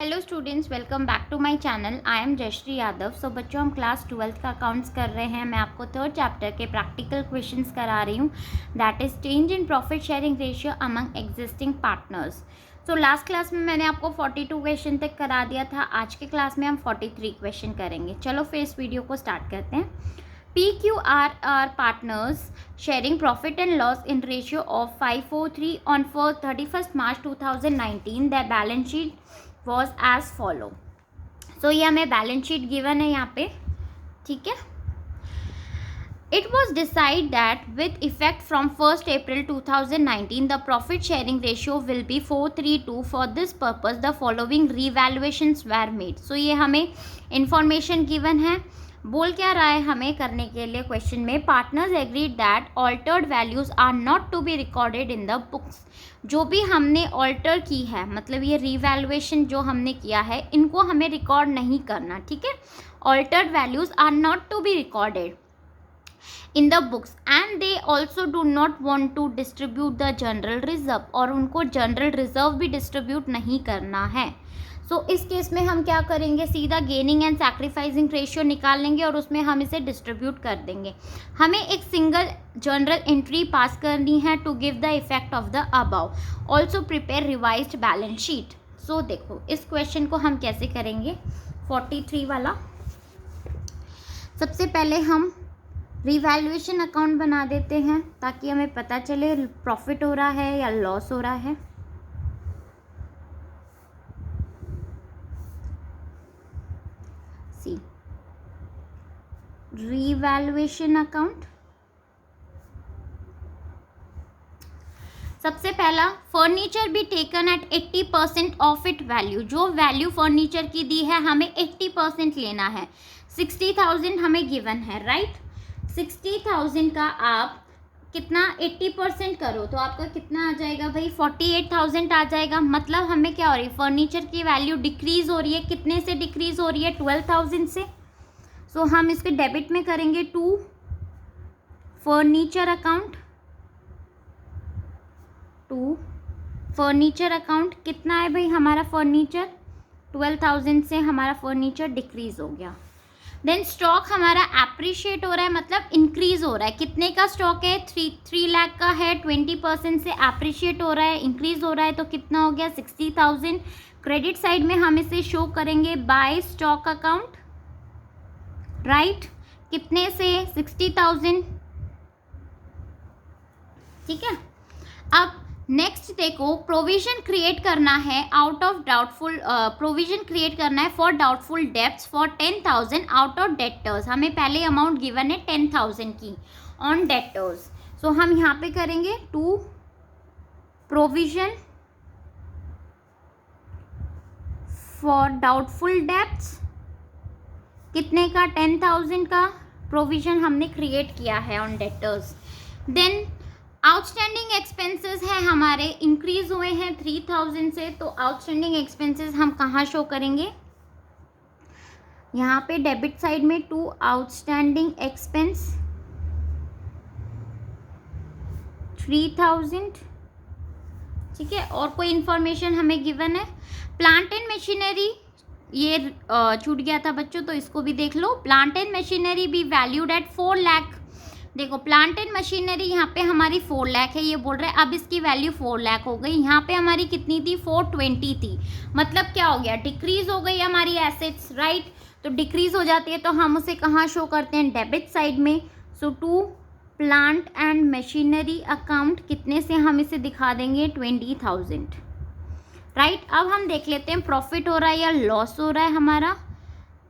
Hello students, welcome back to my channel. I am Jayshree Yadav. So बच्चों, हम class 12th का accounts कर रहे हैं। मैं आपको थर्ड चैप्टर के प्रैक्टिकल क्वेश्चंस करा रही हूँ, that is change in profit sharing ratio among existing partners. So last class में मैंने आपको 42 क्वेश्चन तक करा दिया था। आज के क्लास में हम 43 क्वेश्चन करेंगे। चलो फिर इस वीडियो को स्टार्ट करते हैं। PQR are partners sharing profit and loss in ratio of 543 on 31st March 2019. Their balance sheet was as follow. So ये हमें बैलेंस शीट गिवन है यहाँ पे, ठीक है। It was decided that with effect from 1st April 2019, the profit sharing ratio will be 4:3:2. For this purpose, the following revaluations were made. So ये हमें information given है। बोल क्या रहा है हमें करने के लिए क्वेश्चन में, partners agreed that altered values are not to be recorded in the books. जो भी हमने ऑल्टर की है, मतलब ये रिवैल्यूएशन जो हमने किया है, इनको हमें रिकॉर्ड नहीं करना, ठीक है। Altered values are not to be recorded in the books and they also do not want to distribute the general reserve, और उनको जनरल रिजर्व भी डिस्ट्रीब्यूट नहीं करना है। सो इस केस में हम क्या करेंगे, सीधा गेनिंग एंड सैक्रिफाइसिंग रेशियो निकाल लेंगे और उसमें हम इसे डिस्ट्रीब्यूट कर देंगे। हमें एक सिंगल जनरल एंट्री पास करनी है to give the effect of the above. Also prepare revised balance sheet. So देखो इस क्वेश्चन को हम कैसे करेंगे, 43 वाला। सबसे पहले हम रिवैल्यूएशन अकाउंट बना देते हैं ताकि हमें पता चले प्रॉफिट हो रहा है या लॉस हो रहा है। Revaluation account. सबसे पहला, furniture be taken at 80% of it value. जो वैल्यू फर्नीचर की दी है हमें 80% लेना है। 60,000 हमें गिवन है, राइट। 60,000 का आप कितना 80% करो तो आपका कितना आ जाएगा भाई, 48,000 आ जाएगा। मतलब हमें क्या हो रही है, फर्नीचर की वैल्यू डिक्रीज हो रही है। कितने से डिक्रीज हो रही है, 12,000 से। सो हम इसके डेबिट में करेंगे to furniture account. To furniture account कितना है भाई हमारा फर्नीचर, 12,000 से हमारा फर्नीचर डिक्रीज हो गया। देन स्टॉक हमारा एप्रिशिएट हो रहा है, मतलब इंक्रीज हो रहा है। कितने का स्टॉक है, 3 लाख का है। 20% से एप्रिशिएट हो रहा है, इंक्रीज हो रहा है, तो कितना हो गया 60,000। क्रेडिट साइड में हम इसे शो करेंगे बाय स्टॉक अकाउंट, राइट। कितने से, 60,000, ठीक है। अब नेक्स्ट देखो, प्रोविजन क्रिएट करना है out of doubtful, provision create करना है for doubtful debts for 10,000 out of debtors. हमें पहले अमाउंट गिवन है 10,000 की ऑन डेटर्स। सो हम यहाँ पे करेंगे to provision for doubtful debts. कितने का, 10,000 का प्रोविजन हमने क्रिएट किया है on debtors. Then outstanding expenses है हमारे, इंक्रीज हुए हैं 3,000 से। तो आउटस्टैंडिंग एक्सपेंसेस हम कहाँ शो करेंगे, यहाँ पे डेबिट साइड में टू आउटस्टैंडिंग एक्सपेंस 3,000, ठीक है। और कोई इंफॉर्मेशन हमें गिवन है, प्लांट एंड मशीनरी, ये छूट गया था बच्चों तो इसको भी देख लो। प्लांट एंड मशीनरी भी वैल्यूड एट 4 लाख। देखो प्लांट एंड मशीनरी यहाँ पे हमारी 4 लाख है, ये बोल रहे हैं अब इसकी वैल्यू 4 लाख हो गई। यहाँ पे हमारी कितनी थी, 420 थी। मतलब क्या हो गया, डिक्रीज हो गई हमारी एसेट्स, राइट। तो डिक्रीज हो जाती है तो हम उसे कहाँ शो करते हैं, डेबिट साइड में। So to plant and machinery account कितने से हम इसे दिखा देंगे, 20,000, राइट। अब हम देख लेते हैं प्रॉफिट हो रहा है या लॉस हो रहा है हमारा।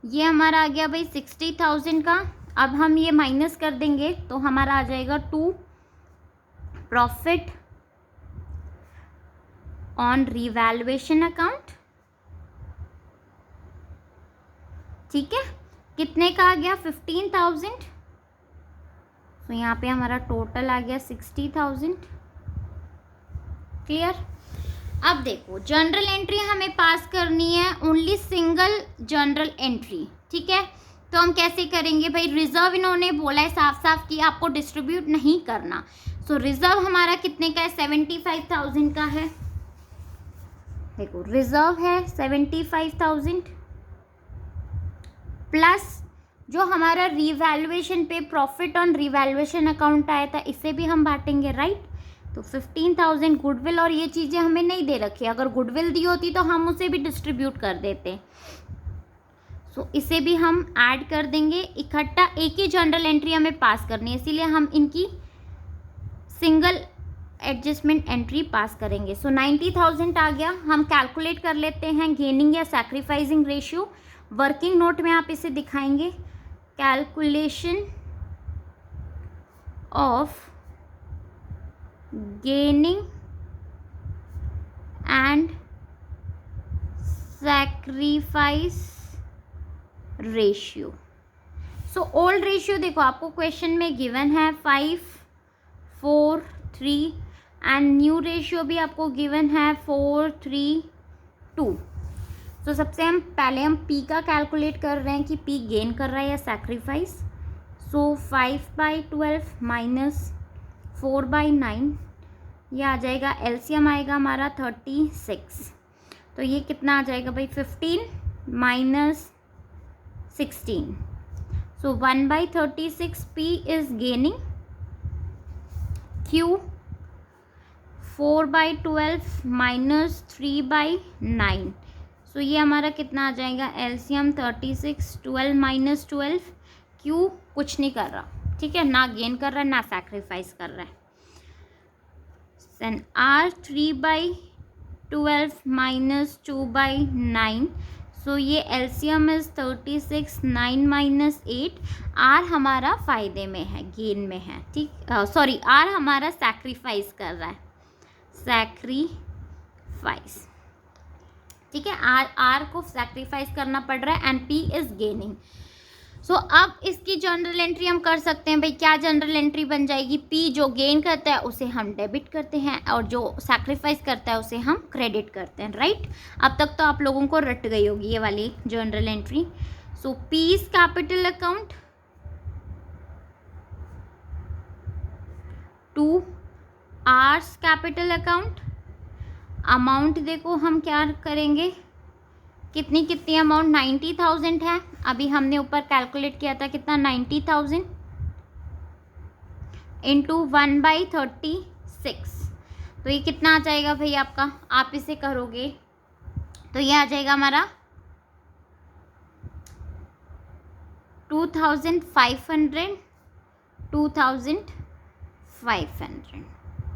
ये हमारा आ गया भाई 60,000 का। अब हम ये माइनस कर देंगे तो हमारा आ जाएगा to profit on revaluation account, ठीक है। कितने का आ गया, 15,000। तो यहाँ पे हमारा टोटल आ गया 60,000, क्लियर। अब देखो जनरल एंट्री हमें पास करनी है, ओनली सिंगल जनरल एंट्री, ठीक है। तो हम कैसे करेंगे भाई, रिजर्व इन्होंने बोला है साफ साफ कि आपको डिस्ट्रीब्यूट नहीं करना। सो रिजर्व हमारा कितने का है, 75,000 का है। देखो रिजर्व है 75,000 प्लस जो हमारा रिवैल्यूएशन पे प्रॉफिट ऑन रिवैल्यूएशन अकाउंट आया था, इसे भी हम बांटेंगे, राइट। तो 15,000 गुडविल, और ये चीज़ें हमें नहीं दे रखी, अगर गुडविल दी होती तो हम उसे भी डिस्ट्रीब्यूट कर देते। सो इसे भी हम ऐड कर देंगे। इकट्ठा एक ही जनरल एंट्री हमें पास करनी है, इसीलिए हम इनकी सिंगल एडजस्टमेंट एंट्री पास करेंगे। सो 90,000 आ गया। हम कैलकुलेट कर लेते हैं गेनिंग या सैक्रिफाइसिंग रेशियो। वर्किंग नोट में आप इसे दिखाएंगे, calculation of gaining and sacrifice ratio। So old ratio देखो आपको क्वेश्चन में गिवन है 5, 4, 3 एंड न्यू रेशियो भी आपको गिवन है 4, 3, 2। सो सबसे हम पहले हम पी का कैलकुलेट कर रहे हैं कि पी गेन कर रहा है या सैक्रिफाइस। सो 5/12 माइनस 4/9, ये आ जाएगा, एलसीएम आएगा हमारा 36। तो ये कितना आ जाएगा भाई, 15 minus 16। So 1/36 P is gaining, Q 4/12 minus 3/9। सो ये हमारा कितना आ जाएगा, एलसीएम 36, 12 माइनस 12, क्यू कुछ नहीं कर रहा, ठीक है, ना गेन कर रहा है ना सैक्रिफाइस कर रहा है। Then are 3/12 minus 2/9। सो ये एलसीएम इज 36, 9 माइनस 8। आर हमारा फायदे में है, गेन में है, ठीक, सॉरी आर हमारा सैक्रिफाइस कर रहा है, सैक्रिफाइस, ठीक है, आर को सैक्रिफाइस करना पड़ रहा है एंड पी इज गेनिंग। सो अब इसकी जनरल एंट्री हम कर सकते हैं भाई। क्या जनरल एंट्री बन जाएगी, पी जो गेन करता है उसे हम डेबिट करते हैं और जो सैक्रिफाइस करता है उसे हम क्रेडिट करते हैं, राइट। अब तक तो आप लोगों को रट गई होगी ये वाली general entry. So P's capital account to R's capital account. Amount देखो हम क्या करेंगे, कितनी अमाउंट 90,000 है, अभी हमने ऊपर कैलकुलेट किया था कितना, 90,000 इंटू 1/36। तो ये कितना आ जाएगा भाई आपका, आप इसे करोगे तो ये आ जाएगा हमारा 2,500, 2,500,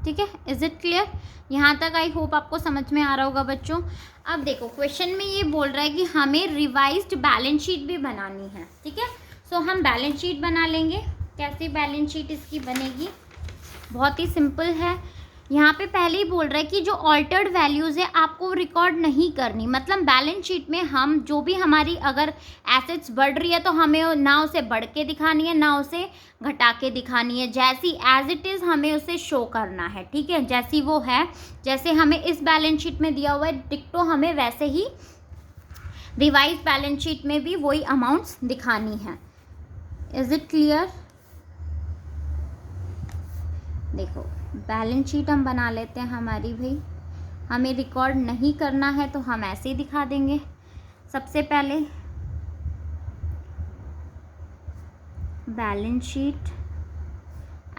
ठीक है। इज इट क्लियर, यहाँ तक आई होप आपको समझ में आ रहा होगा बच्चों। अब देखो क्वेश्चन में ये बोल रहा है कि हमें रिवाइज्ड बैलेंस शीट भी बनानी है, ठीक है। सो हम बैलेंस शीट बना लेंगे। कैसे बैलेंस शीट इसकी बनेगी, बहुत ही सिंपल है। यहाँ पे पहले ही बोल रहा है कि जो ऑल्टर्ड वैल्यूज़ है आपको रिकॉर्ड नहीं करनी, मतलब बैलेंस शीट में हम जो भी हमारी अगर एसेट्स बढ़ रही है तो हमें ना उसे बढ़ के दिखानी है ना उसे घटा के दिखानी है, जैसी एज इट इज़ हमें उसे शो करना है, ठीक है। जैसी वो है, जैसे हमें इस बैलेंस शीट में दिया हुआ है डिक्टो हमें वैसे ही रिवाइज बैलेंस शीट में भी वही अमाउंट्स दिखानी है। इज इट क्लियर, देखो बैलेंस शीट हम बना लेते हैं हमारी भाई। हमें रिकॉर्ड नहीं करना है तो हम ऐसे ही दिखा देंगे। सबसे पहले बैलेंस शीट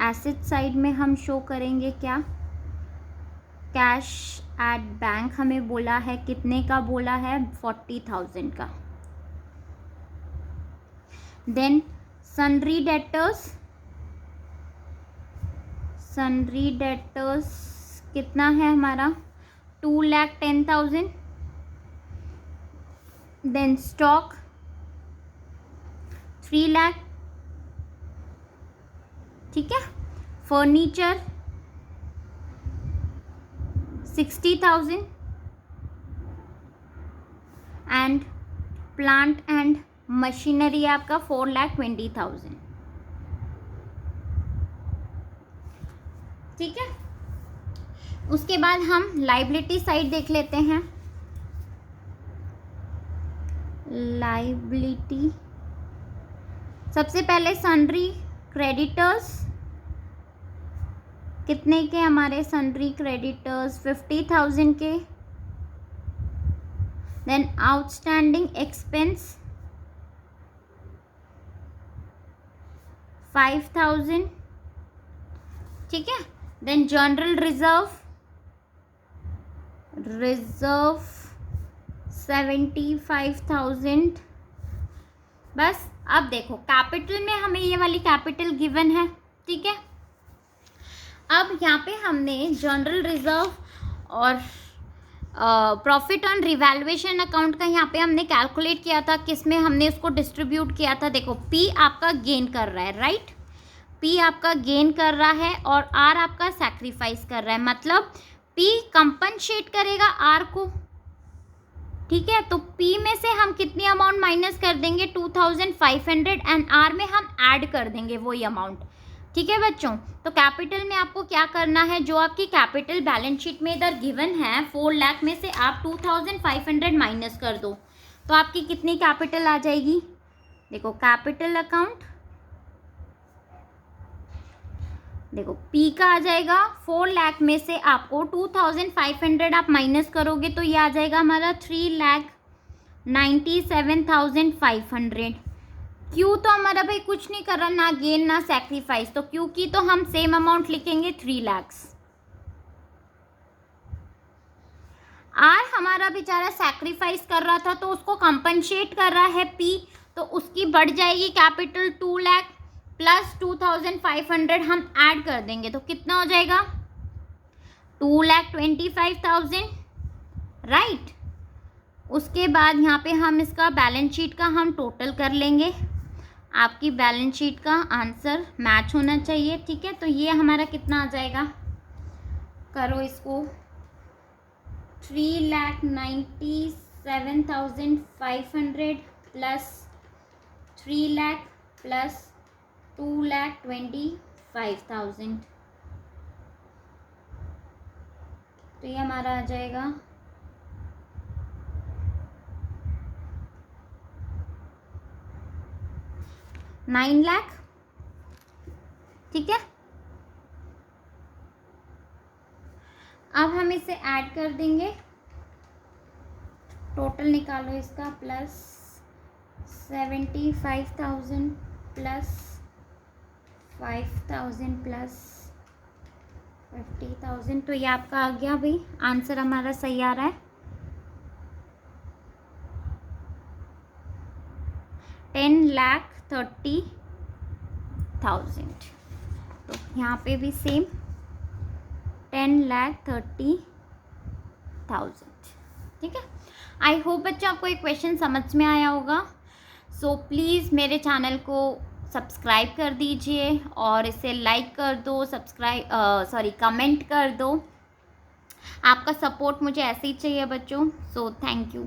एसेट साइड में हम शो करेंगे क्या, कैश एट बैंक हमें बोला है, कितने का बोला है, 40,000 का। Then sundry debtors, sundry debtors कितना है हमारा, 2,10,000। देन स्टॉक 3 लाख, ठीक है। Furniture 60,000 and plant and machinery आपका 4,20,000, ठीक है। उसके बाद हम लाइबिलिटी साइड देख लेते हैं। लाइबिलिटी सबसे पहले सन्ड्री क्रेडिटर्स, कितने के हमारे सन्ड्री क्रेडिटर्स, 50,000 के। देन आउटस्टैंडिंग एक्सपेंस 5,000, ठीक है। Then general reserve 75,000। बस अब देखो कैपिटल में हमें ये वाली कैपिटल गिवन है, ठीक है। अब यहाँ पे हमने जनरल रिजर्व और प्रॉफिट ऑन रिवैल्यूएशन अकाउंट का यहाँ पे हमने कैलकुलेट किया था, किसमें हमने उसको डिस्ट्रीब्यूट किया था। देखो पी आपका गेन कर रहा है, राइट, पी आपका गेन कर रहा है और आर आपका सैक्रिफाइस कर रहा है, मतलब पी कंपनसेट करेगा आर को, ठीक है। तो पी में से हम कितनी अमाउंट माइनस कर देंगे 2,500 एंड आर में हम ऐड कर देंगे वही अमाउंट, ठीक है बच्चों। तो कैपिटल में आपको क्या करना है, जो आपकी कैपिटल बैलेंस शीट में इधर गिवन है 4 लाख में से आप 2,500 माइनस कर दो, तो आपकी कितनी कैपिटल आ जाएगी। देखो कैपिटल अकाउंट, देखो पी का आ जाएगा 4 लाख में से आपको 2,500 आप माइनस करोगे तो ये आ जाएगा हमारा 3,97,500। क्यू तो हमारा भाई कुछ नहीं कर रहा, ना गेन ना सैक्रिफाइस, तो क्यू की तो हम सेम अमाउंट लिखेंगे 3 लाख। आर हमारा बेचारा सैक्रिफाइस कर रहा था तो उसको कंपनसेट कर रहा है पी, तो उसकी बढ़ जाएगी कैपिटल 2 लाख प्लस 2,500 हम ऐड कर देंगे तो कितना हो जाएगा 2,25,000, राइट। उसके बाद यहाँ पे हम इसका बैलेंस शीट का हम टोटल कर लेंगे, आपकी बैलेंस शीट का आंसर मैच होना चाहिए, ठीक है। तो ये हमारा कितना आ जाएगा, करो इसको 3,97,500 प्लस 3 लाख प्लस 2,25,000, तो ये हमारा आ जाएगा 9 लाख, ठीक है। अब हम इसे ऐड कर देंगे, टोटल निकालो इसका, प्लस 75,000 प्लस 5,000 प्लस 50,000, तो ये आपका आ गया भाई, आंसर हमारा सही आ रहा है 10,30,000। तो यहाँ पे भी सेम 10,30,000, ठीक है। आई होप बच्चों आपको एक क्वेश्चन समझ में आया होगा। सो प्लीज़ मेरे चैनल को सब्सक्राइब कर दीजिए और इसे लाइक कर दो, कमेंट कर दो। आपका सपोर्ट मुझे ऐसे ही चाहिए बच्चों। So thank you.